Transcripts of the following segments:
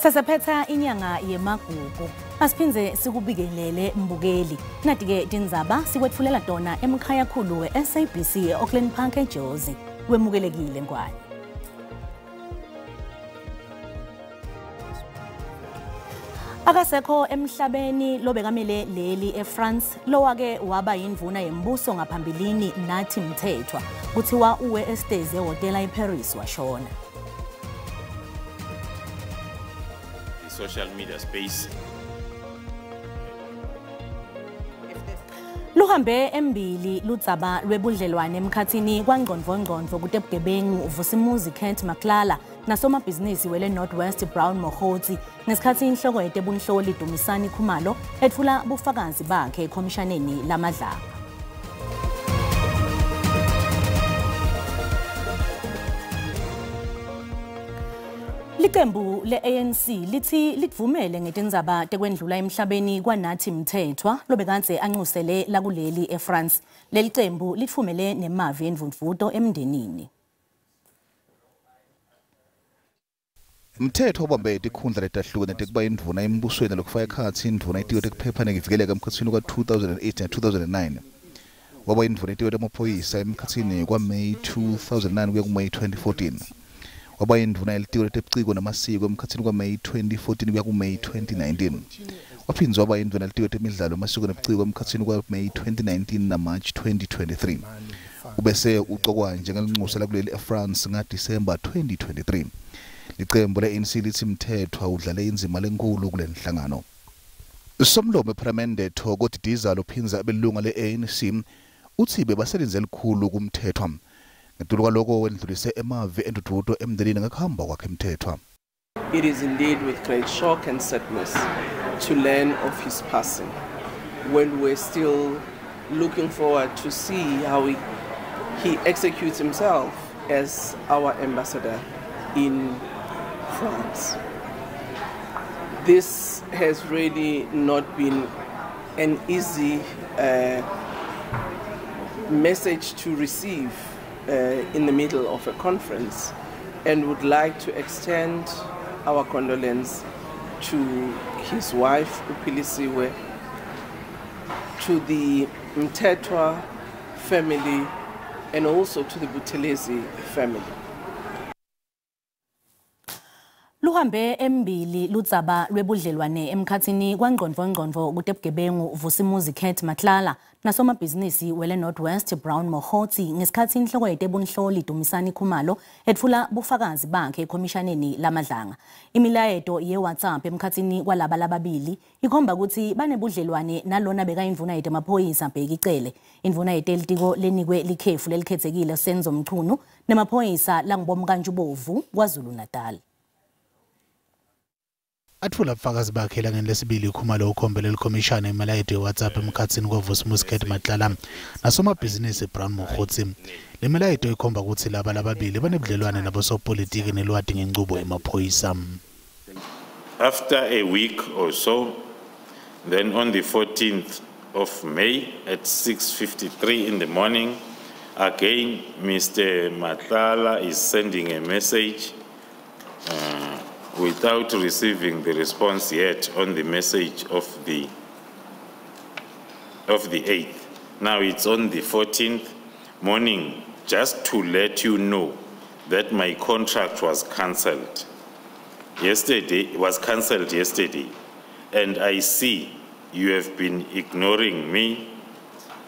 Sasaphetha inyanga yemagugu. Asiphinze sikubikelele mbukeli. Nathi-ke tindzaba sikwetfulela tona emkhaya khulu we-SABC e-Auckland Park eJozi. Wemukelekile ngwane. Akasekho emhlabeni lobekamele leli eFrance lowake waba yindvuna yembuso ngaphambilini Nathi Mthethwa kuthiwa uwe esitezi ehhotela eParis washona. Social media space. Luhambe embili ludzaba lwebudlelwane emkhatsini kwangqondvo kutebugebengu Vusimuzi Kent Maklala nasomabhizinisi wele Northwest Brown Mohotsi ngesikhatsi inhloko yetebunhloli Dumisani Khumalo etfula bufakazi bakhe ekhomishaneni lamadlanga. Liqembu le-ANC lithi litvumele ngetindzaba tekwendlula emhlabeni kwaNathi Mthethwa lobekadze anxusele lakuleli eFrance. Leli qembu litfumele nemavi endvundvuto emndenini. Mthethwa ubambe tikhundla letahlukene tekuba indvuna embusweni lokufaka ekhatsi indvuna yetiko tekuphepha nekuvikeleka emkhatsini kwa-2008 na-2009. Waba indvuna yetiko temaphoyisa emkhatsini kwa-May 2009 kuya ku-May 2014. Waba indvuna yelitiko letebuciko namasiko emkhatsini kwa-May 2014 kuya ku-May 2019. Waphinzwa waba indvuna yelitiko temidlalo amasiko nebuciko emkhatsini kwa-May 2019 na March 2023. Ubese uqokwa njengelinxusa lakuleli eFrance ngaDisemba 2023. Liqembu le-ANC lithi Mthethwa udlale inzima lenkulu kule nhlangano. Somlomo ePhalamende Thoko Didiza lophinza abelunga le-ANC uthi bebasebenze elikhulu kuMthethwa. Ngetuluka lokho wendlulise emavi endudvuto emndenini ngekuhamba kwakhe Mthethwa. It is indeed with great shock and sadness to learn of his passing when we're still looking forward to see how he executes himself as our ambassador in France. This has really not been an easy message to receive in the middle of a conference, and would like to extend our condolence to his wife Upilisiwe, to the Mthethwa family, and also to the Buthelezi family. Luhambe embili ludzaba lwebudlelwane emkhatsini kwangqondvo kutebugebengu Vusimuzi Kent Maklala nasomabhizinisi wele Northwest Brown Mohotsi ngesikhatsi inhloko yetebunhloli Dumisani Khumalo etfula bufakazi bakhe ekhomishaneni lamadlanga. Imilayeto ye-WhatsApp emkhatsini kwalaba lababili ikhomba ukuthi banebudlelwane nalona bekayindvuna yetemaphoyisa Bheki Cele, indvuna yetelitiko lenikwe likhefu lelikhetsekile Senzo Mchunu nemaphoyisa langibomkantshubovu KwaZulu Natal. Atfula bufakazi bakhe langeni lesibili Khumalo ukhombele likhomishana imalayeto ye-WhatsApp emkhatsini kwaVusimuzi Kent Maklala nasomabhizinisi Brown Mohotsi. Le malayeto ikhomba ukuthi laba lababili banebudlelwane nabosopolitiki nelwati ngenqubo yemaphoyisa. After a week or so, then on the 14th of May at 6:53 in the morning, again Mr. Maklala is sending a message without receiving the response yet on the message of the 8th. Now it's on the 14th morning, just to let you know that my contract was cancelled yesterday, and I see you have been ignoring me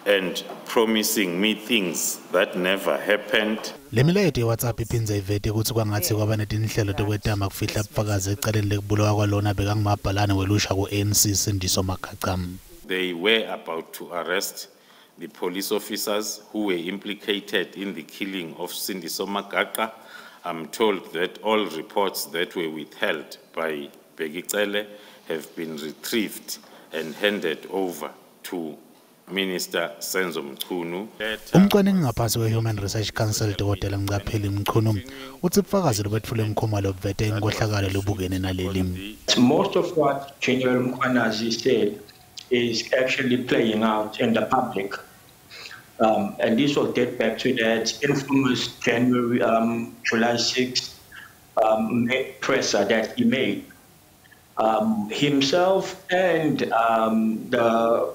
and promising me things that never happened. Le milayeto ye-WhatsApp iphinza ivete ukuthi kwangathi kwaba netinhlelo tokwetama kufihla bufakazi eceleni lekubulawa kwalona bekangumabhalane welusha ku-ANC Sindiso Magaqa. They were about to arrest the police officers who were implicated in the killing of Sindiso Magaqa. I'm told that all reports that were withheld by Bheki Cele have been retrieved and handed over to Minister Senzo Mchunu. Umcwaningi ngaphansi we-Human Research Council Dr. Mcapheli Mchunu uthi bufakazi lobethule Mkhumalo buvete inkohlakalo lobukene naleli. Most of what General Mkhwanazi said is actually playing out in the public. And this will date back to that infamous July 6th presser that he made, himself and the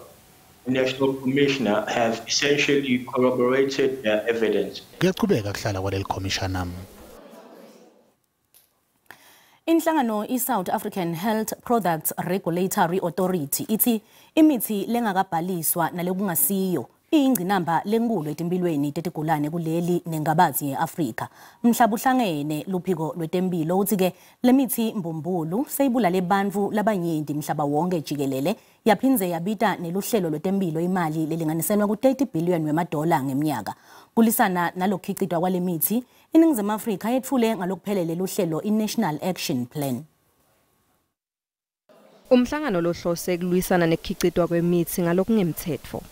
National Commissioner have essentially corroborated their evidence. Kuyaqhubeka kuhlala kwaleli commissioner. Inhlangano i-South African Health Products Regulatory Authority ithi imithi lengakabhaliswa nalokungasiyo iyingcinamba lenkulu etimpilweni tetigulane kuleli nengabazi yeAfrika. Mhlabuhlangene luphiko lwetempilo uthi ke lemithi mbumbulu seyibulale bantfu labanyenti mhlaba wonke jikelele yaphindze yabita neluhlelo lwetempilo imali lelinganiselwa ku-30 billion wemadola ngeminyaka. Kulisana nalokukhicitwa kwalemithi iNingizimu Afrika yetfule ngalokuphelele luhlelo i-National Action Plan. Umhlangano lohlose kulwisana nekukhicitwa kwemithi ngalokungemthetho.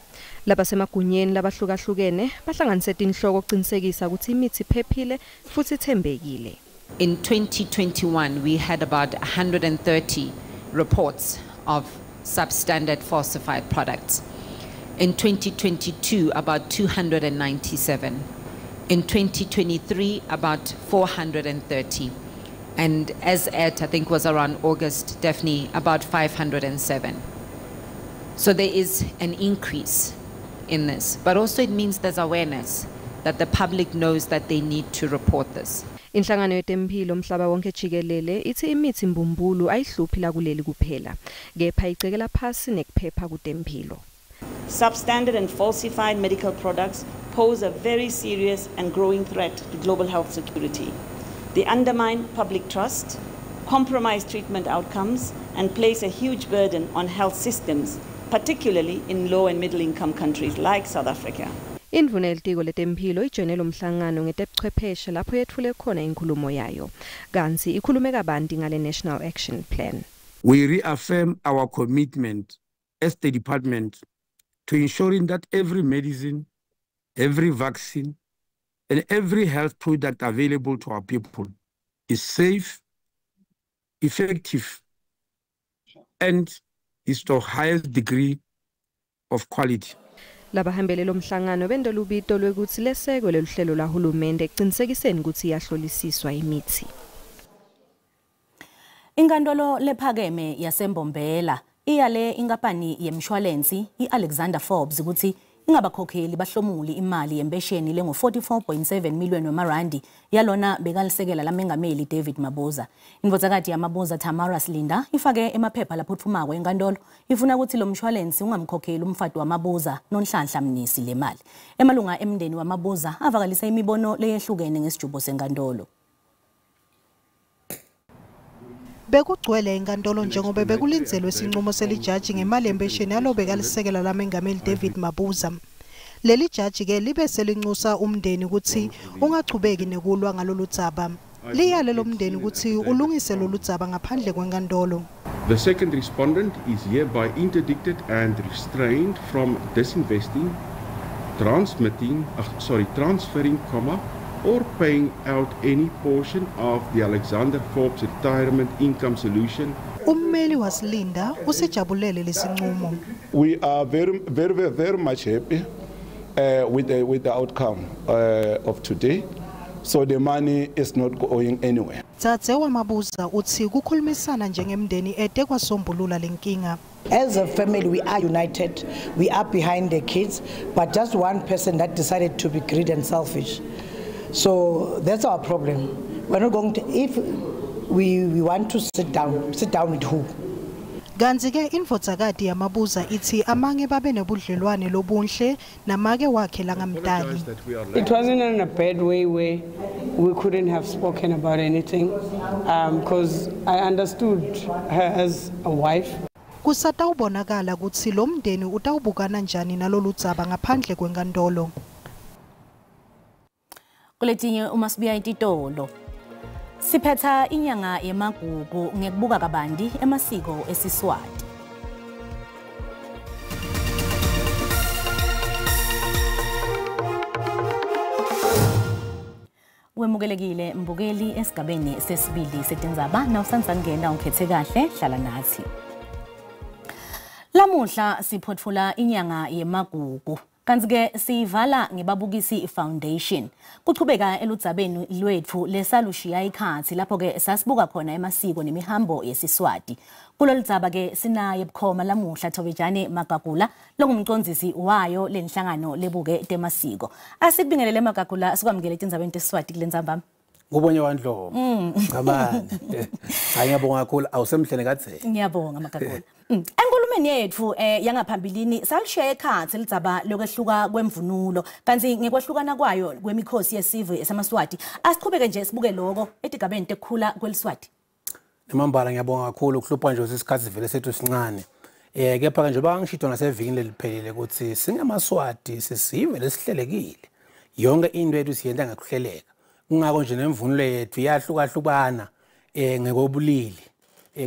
Labasemagunyeni labahlukahlukene bahlanganise inhloko ukuqinisekisa ukuthi imithi iphephile futhi ithembekile. In 2021 we had about 130 reports of substandard falsified products. In 2022 about 297. In 2023 about 430. And as at I think was around August, Daphne, about 507. So there is an increase in this, but also it means there's awareness that the public knows that they need to report this. Inhlangano yetempilo mhlaba wonke jikelele ithi imithi mbumbulu ayihluphi la kuleli kuphela, kepha icekela phasi nekuphepha kutempilo. Substandard and falsified medical products pose a very serious and growing threat to global health security. They undermine public trust, compromise treatment outcomes, and place a huge burden on health systems, particularly in low and middle income countries like South Africa. Indvuna yelitiko letempilo ijoyine lo mhlangano ngetebuchwepheshe lapho yethule khona inkulumo yayo. Kanti ikhulume kabanti ngale National Action Plan. We reaffirm our commitment as the department to ensuring that every medicine, every vaccine, and every health product available to our people is safe, effective, and is to the highest degree of quality. Labahambele lo mhlangano bende lubito lwekuthi lesekwe leluhlelo lahulumende ekuqinisekiseni ukuthi iyahlolisiswa imithi. Inkantolo lephakeme yaseMbombela iyale inkampani yemshwalensi iAlexander Forbes ukuthi ingabakhokheli bahlomuli imali yempesheni lengo 44.7 million wemarandi yalona bekalisekela lamengameli David Mabuza. Indvodzakati yamabuza Tamara Slinda ifake emaphepha laphuthumako enkantolo ifuna ukuthi lo mshwalensi ungamkhokheli umfati wamabuza nonhlanhla mnisi le mali. Emalunga emndeni wamabuza avakalisa imibono leyehlukene ngesijubo senkantolo. Bekugcwele enkantolo njengoba bekulinzelwe isinqumo selijaji ngemali yempesheni yalobekalisekela lamengameli David Mabuza. Leli jaji ke libe selinxusa umndeni ukuthi ungachubeki nekulwa ngalolu dzaba. Liyale lo mndeni ukuthi ulungise lolu dzaba ngaphandle kwenkantolo. The second respondent is hereby interdicted and restrained from disinvesting, transferring, or paying out any portion of the Alexander Forbes retirement income solution. Ummeli waSlinda usejabulele lesinqumo. We are very much happy with the outcome of today. So the money is not going anywhere. Dzadzewa Mabuza uthi kukhulumisana njengemndeni ede kwasombulula lenkinga. As a family, we are united. We are behind the kids, but just one person that decided to be greedy and selfish. So that's our problem. We're not going to, if we want to sit down with who? Ganzike indvodzakati yamabuza ithi amange babe nebudlelwane lobunhle namake wakhe langamdali. It wasn't in a bad way where we couldn't have spoken about anything because I understood her as a wife. Kusatawubonakala kutsi lo mndeni utawubukana njani nalolu dzaba ngaphandle kwenkantolo. Kuletinye umasibiya ititolo. Siphetha inyanga yemagugu ngekubuka kabanti emasiko eSiswati. Wemukelekile mbukeli esigabeni sesibili setindzaba nawusandzangena ukhethe kahle hlala nathi. Lamuhla siphotfula inyanga yemagugu Kanti ke sivala ngebabukisi foundation. Kuchubeka eludzabeni lwethu lesalushiya ikhathi lapho ke sasibuka khona emasiko nemihambo yesiSwati. Kulolu dzaba ke sinaye bukhoma lamuhla Thobejane Magagula longumcondzisi wayo lenhlangano lebuke temasiko. Asikubingelele Magagula sikwamukele tindzabeni teSiswati kulendzamba. Ngubonye wandlovu. Ngabani. Ngiyabonga kakhulu awusemhlene kadze. Ngiyabonga Magagula. Enkulumeni yethu yangaphambilini salishiya ekhathi lidzaba lokwehluka kwemvunulo kanti ngekwehlukana kwayo kwemikhosi yesizwe esamaswati asiqhubeke nje sibuke lokho etigabeni tekukhula kweliswati. Emambala ngiyabonga kakhulu ukuhlupha nje isikhathi vele sethu sincane. Kepha ke nje bangishito nasevikini leliphelile ukuthi singamaswati sisive lesihlelekile. Yonke into yethu siyenza ngakuhleleka. Kungako nje nemvunulo yethu iyahlukahlukana ngekobulili.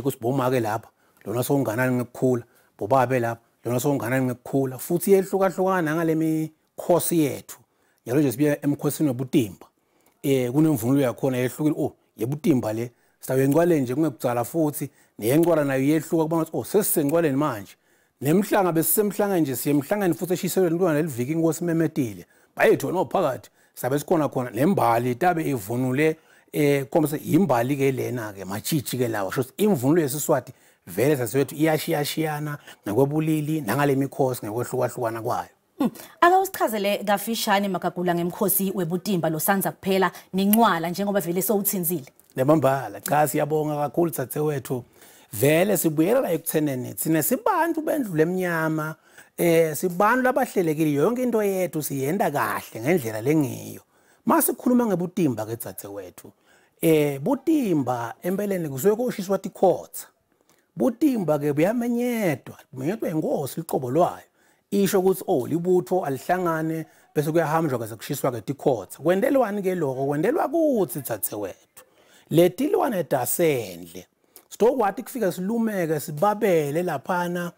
Kusiboma ke lapha lona sokunganani ngekukhula bobabe lapha lona sokunganani ngekukhula futhi yehlukahlukana ngale mikhosi yethu njalo nje sibuye emkhosini webutimba kunemvunulo yakhona yehlukile yebutimba le sawenqwale nje kungekudzala futhi neyenqwala nayo yehluka kuba ngathi sesisenqwaleni manje nemhlanga besisemhlanga nje siyemhlangani futhi eshiselwe intwana leliviki inkosi memetile bayethu nophakathi sabe sikhona khona nembali tabe ivunule komse imbali ke lena ke machiji ke lawa shothi imvunulo yesiswati vele sasewethu iyashiyashiyana ngakwebulili nangale mikhosi ngekwehlukana kwayo. Aka usichazele kafishane Magagula ngemkhosi webutimba losanza kuphela nencwala njengoba vele sowuthinzile. Nemambala cha siyabonga kakhulu tsatewethu vele sibuyela ekutheneni sine sibantu bendlule eminyama sibantu labahlelekile yonke into yethu siyenda kahle ngendlela lengiyo. Masikhuluma ngebutimba ke tsatewethu butimba empeleni kusuke kushiswa tikhotha. Butimba ke buyamenyedwa inkosi liqobo lwayo isho ukuthi libutho alihlangane bese kuyahamjwa kaze kushiswa ke tikhotha kwendelwani ke lokho kwendelwa kuthi thathe wethu letilwane dasendle sitokwathi kufika silumeke sibabele laphana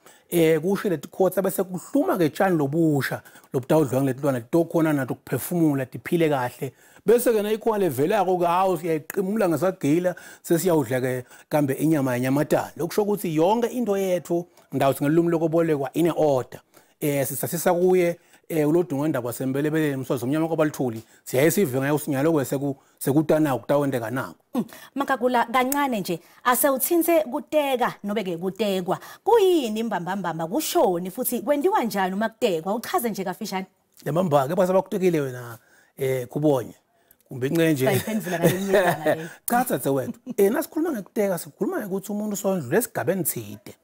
kusho letikhotha bese kuhluma ke tshani lobusha lobutawudlwa ngetilwane litokhona nato kuphefumula tiphile kahle bese ke nayikhona levelako ke hawo siyayiqimula ngesagila sesiyawudla ke kambe inyama yanyamatana lokusho ukuthi yonke into yethu ndawo singelumi lokubolekwa ine order sisasisa kuye ulodunga ndaba wasembelebele umswazi omnyama kwabalithuli siyayisive ngayo sinyalo kwese sekutana ukutawendeka nako. Magagula kancane nje asewuthinze kuteka nobeke kutekwa kuyini imbambambamba kushoni futhi kwendiwa njani uma kutekwa uchaze nje kafishane. Yabamba ke basa bakutekile wena kubonye kumbe incenje sayiphendula ngalenyanga le cha tsatewethu nasikhuluma ngekuteka sikhuluma ukuthi umuntu sondlule esigabeni thide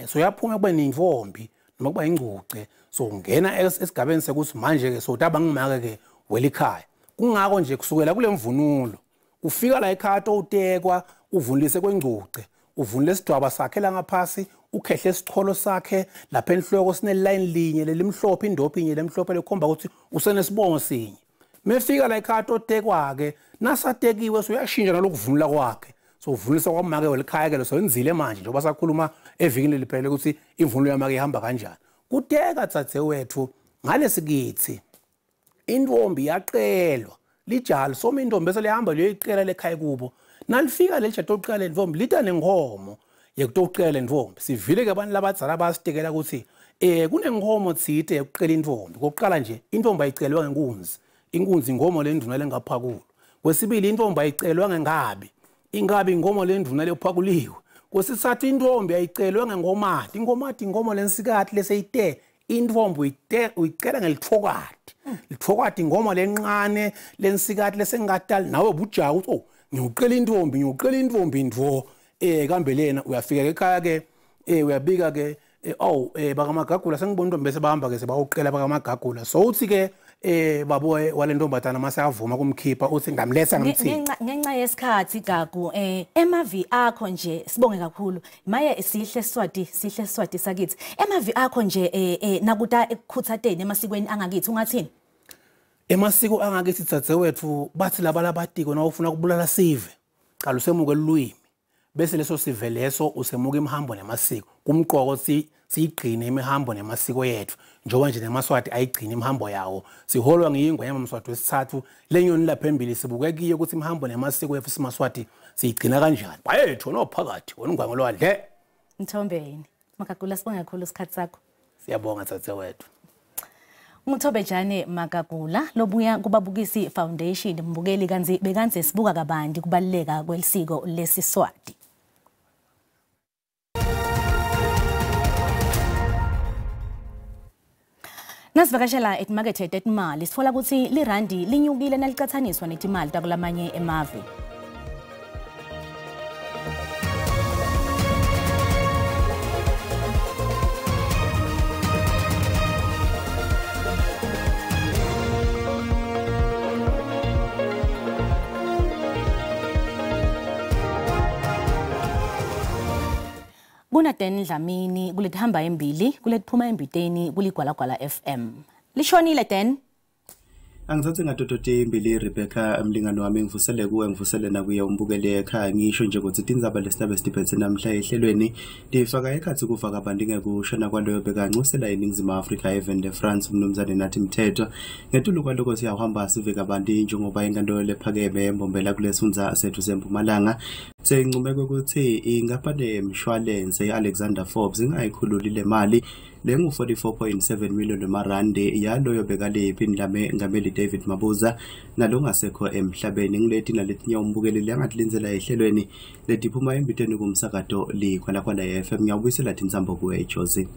so yaphuma kube ningvombi noma kuba ingcuce so ungena esigabeni sekuthi manje ke so tabangimake ke welikhaya kungako nje kusukela kule mvunulo ufika la ekhaya utekwa uvunulise kwengcuce uvunule isidwaba sakhe la ngaphasi ukhehle isicholo sakhe lapha enhloko sine line linye lelimhlophe indophi inye lemhlophe lekhomba ukuthi usenesibongo sinye mefika la ekhaya otekwa ke nasatekiwe so uyashintsha nalokuvunula kwakhe so uvunulisa kwamake welikhaya ke so enzile manje njengoba sakhuluma evikini leliphele ukuthi imvunulo yamake ihamba kanjani kuteka tsatse wethu ngalesikithi intombi yaqelwa lijali soma intombi bese lihamba liyoyiqela lekhaya kubo nalifika lejado oqala intombi lita nenkomo yekutoqela intombi sivile ke abantu labadzala basitekela ukuthi kunenkomo tsite yokuqela intombi kokuqala nje intombi ayicelwa ngenkunzi inkunzi ingomo lenduna lengaphakulo kwesibili intombi ayicelwa ngengabi ingabi ingomo lenduna lephakuliwe kwesithathu intombi ayicelwa ngengomati ingomati ingomo lensikathi leseyite intombi uyicela ngelithokati lithokati ingomo lenqane lensikathi lesengatali nawe bujawu ukuthi ngiyuqela intombi ndvo kambe lena uyafika ekhaya ke uyabika ke bakamagagula sengibona intombi bese bahamba ke sebawuqela bakamagagula so uthi ke babo walentombatana mase avuma kumkhipha uthi ngamletha ngamthini ngenxa yesikhathi Gagu emavi akho nje sibonge kakhulu maye sihle Swati sakithi emavi akho nje nakuta ekukhuthatheni emasikweni angakithi ungathini emasiko angakithi tsatewethu bathi labalabadiko na ufuna kubulala sive qala usemuke lulwimi bese leso sive leso usemuka imihambo nemasiko kumqoko siyigcine imihambo nemasiko yethu njengoba nje nemaswati ayigcina imihambo yawo siholwa ngiyingwa yamamswati wesithathu lenyoni lapha embili sibukekiyo ukuthi imihambo nemasiko yethu simaswati siyigcina kanjani bayethu nophakathi wona ungwango lwadle Mthombeni Magagula sibonga kakhulu isikhathi sakho siyabonga tsatse wethu Ngithobejane Magagula lobuya kubabukisi Foundation mbukeli kanzi bekanze sibuka kabandi kubaleka kwelisiko leSiswati. Nasivakashela eTmarket etimali sithola ukuthi lirandi linyukile nalicathaniswa netimali takulamanye emave. Kunaden Dlamini kulithamba embili kulethphuma embiteni kuligwalagwala FM. Lishonile Den? Angizathe ngadodoti imbili Rebecca mlingano wami ngivusele nakuye umbukele ekhaya ngisho nje ukuthi tindzaba lesinabe siphethe namhla ehlelweni lifaka ekhathi kufaka abantu ngekushona kwaloyo bekancusela eNingizimu Afrika even France umnumzane nathi Mthetho ngetulu kwaloko siyahamba sivika abantu njengoba inkantolo lephakeme embombela kulesundza sethu seMpumalanga seyincumeke ukuthi ingapane emshwalense yeAlexander Forbes ingayikhululi le mali lengu 44.7 million emarandi yaloyo bekalephi indlame ngameli David Mabuza nalongasekho emhlabeni ngileti naletinye umbukeleli angatlinzela ehlelweni letiphuma embiteni kumsakato likhona FM ngiyabuyisela tinsambo kuwe Jozi.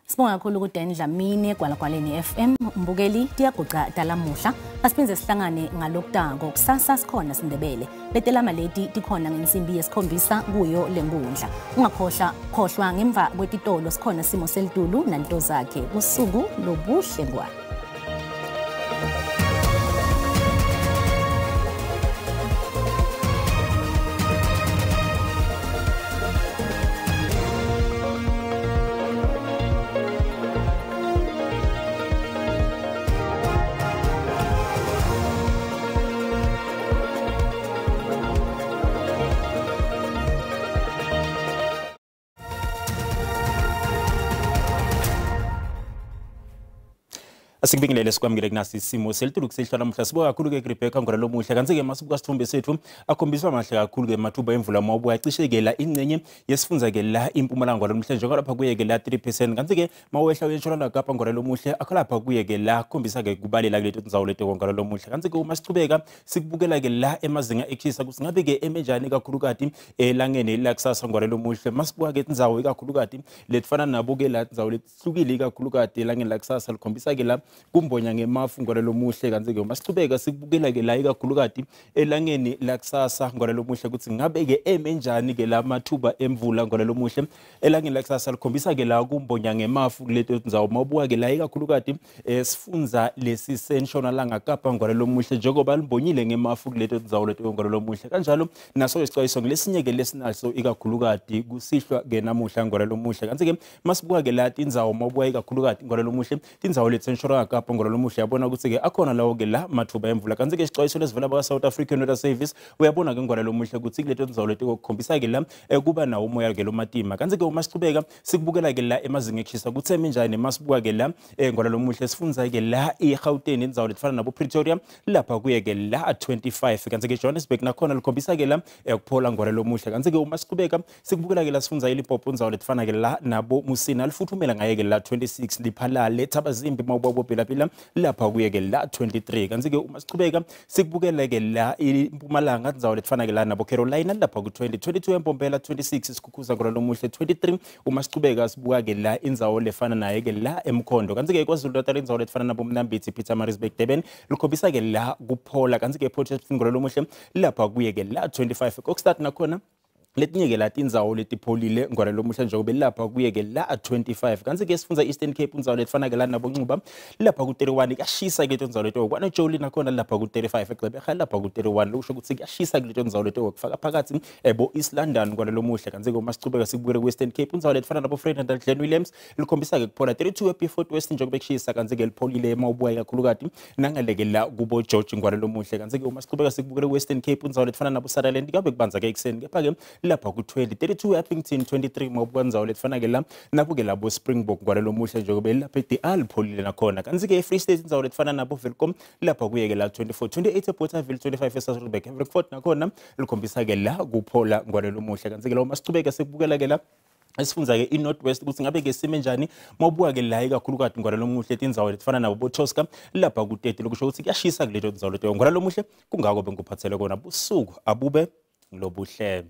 Sibonga kakhulu kuDan Dlamini kwalakwaleni FM umbukeli tiyaguca talamuhla asiphinze sihlangane ngalokutako kusasa sikhona sindebele letelama leti tikhona ngensimbi yesikhombisa kuyo lenkundla ungakhohlwa ngemva kwetitolo sikhona simo selitulu nanto zakhe usuku lobuhle ngwane. Asikubingelele sikwamukele kunasi isimo selitulu kusehlwa namuhla sibuka kakhulu ke Rebecca ngora lomuhle kanti ke masibuka sithombe sethu akhombiswa amahle kakhulu ke mathuba emvula mawabuya cishe ingcenye yesifunza ke la iMpumalanga ngora lomuhle njengoba lapha kuye ke la 3% kanti ke mawehla wetshona Kapa ngora lomuhle akhalapha kuye ke la khombisa ke kubalela kuleto tindzawo leto ngora lomuhle kanti ke uma sichubeka sikubukela ke la emazinga ekhisa kusingabe ke emenjani kakhulukati elangeni la kusasa ngora lomuhle masibuka ke tindzawo kakhulukati letfana nabo ke la tindzawo letihlukile kakhulukati elangeni la kusasa likhombisa ke la kumbonya ngemafu ngora lomuhle kanti ke masichubeka sikubukela ke la ikakhulukati elangeni la kusasa ngora lomuhle ukuthi ngabe ke emenjani ke la mathuba emvula ngora lomuhle elangeni la kusasa likhombisa ke la kumbonya ngemafu kuleto tindzawo mabuka ke la ikakhulukati sifunza lesi sentshonalanga Kapa ngora lomuhle njengoba limbonyile ngemafu kuleto tindzawo leto ngora lomuhle kanjalo naso isixwayiso ngelesinye ke lesinaso ikakhulukati kusihlwa ke namuhla ngora lomuhle kanti ke masibuka ke la tindzawo mabuka ikakhulukati ngora lomuhle tindzawo letsenshonalanga Kapa ngora lomuhle yabona ukuthi ke akhona lawo ke la mathuba emvula kanti ke isixwayiso lesivela baka South African Weather Service uyabona ke ngora lomuhle ukuthi kuleto tindzawo leto kokhombisa ke la kuba nawo umoya ke lomatima kanti ke uma sichubeka sikubukela ke la emazinga ekhisa kutheme njani masibuka ke la ngora lomuhle sifunza ke la eGauteng indzawo letfana nabo Pretoria lapha kuye ke la 25 kanti ke Johannesburg nakhona likhombisa ke la kuphola ngora lomuhle kanti ke uma sichubeka sikubukela ke la sifunza iLimpopo indzawo letfana ke la nabo Musina lifuthumela ngaye ke la 26 liphalale Thabazimbi mawubo phela lapha kuye ke la 23 kanti ke uma sichubeka sikubukela ke la iMpumalanga indzawo letfana ke la nabo Carolina lapha ku 2022 eMpombela 26 isikhukhuza ngora lomuhle 23 uma sichubeka sibuka ke la indzawo lefana naye ke la eMkhondo kanti ke KwaZulu-Natal indzawo letfana nabo Mnambithi Pietermaritzburg Durban likhombisa ke la kuphola kanti ke Port Shepstone ngora lomuhle lapha kuye ke la 25 Kokstad nakhona letinye ke la tindzawo letipholile ngora lomuhle njengoba lapha kuye ke la 25 kanti ke sifunza Eastern Cape indzawo letfana ke la nabo Ncuba lapha ku 31 kuyashisa ke tindzawo leto kwana Joli nakhona lapha ku 35 eGqeberha lapha ku 31 lokusho ukuthi kuyashisa ke tindzawo leto kufaka phakathi ebo East London ngora lomuhle kanti ke uma sicubeka sikubukele ku Western Cape indzawo letfana nabo Frederick Glen Williams likhombisa ke kuphola 32 ePort West njengoba kushisa kanti ke lipholile mawubuya kakhulukati nangaleke la kubo George ngora lomuhle kanti ke uma sicubeka sikubukele ku Western Cape indzawo letfana nabo Sutherland kabe kubanza ke ekseni kepha ke lapha ku 32 Appington 23 mawubukwanzawo letfana ke la napo ke labo Springbok ngwala lomuhle njengoba lapha eDal pholile nakhona kanti ke Free State indzawo letfana nabo Welcome lapha kuye ke la 24 28 eBothaville 25 eSasolburg Frankfurt nakhona likhombisa ke la kuphola ngwala lomuhle kanti ke la uma sicubeka sikubukela ke la esifunza ke iNorthwest ukuthi ngabe ke sime njani mawubuka ke la ikakhulukade ngwala lomuhle indzawo lefana nabo boTosca lapha ku30 lokusho ukuthi kuyashisa kuleto indzawo leto ngwala lomuhle kungako bengikuphathele kona busuku abube lobuhle.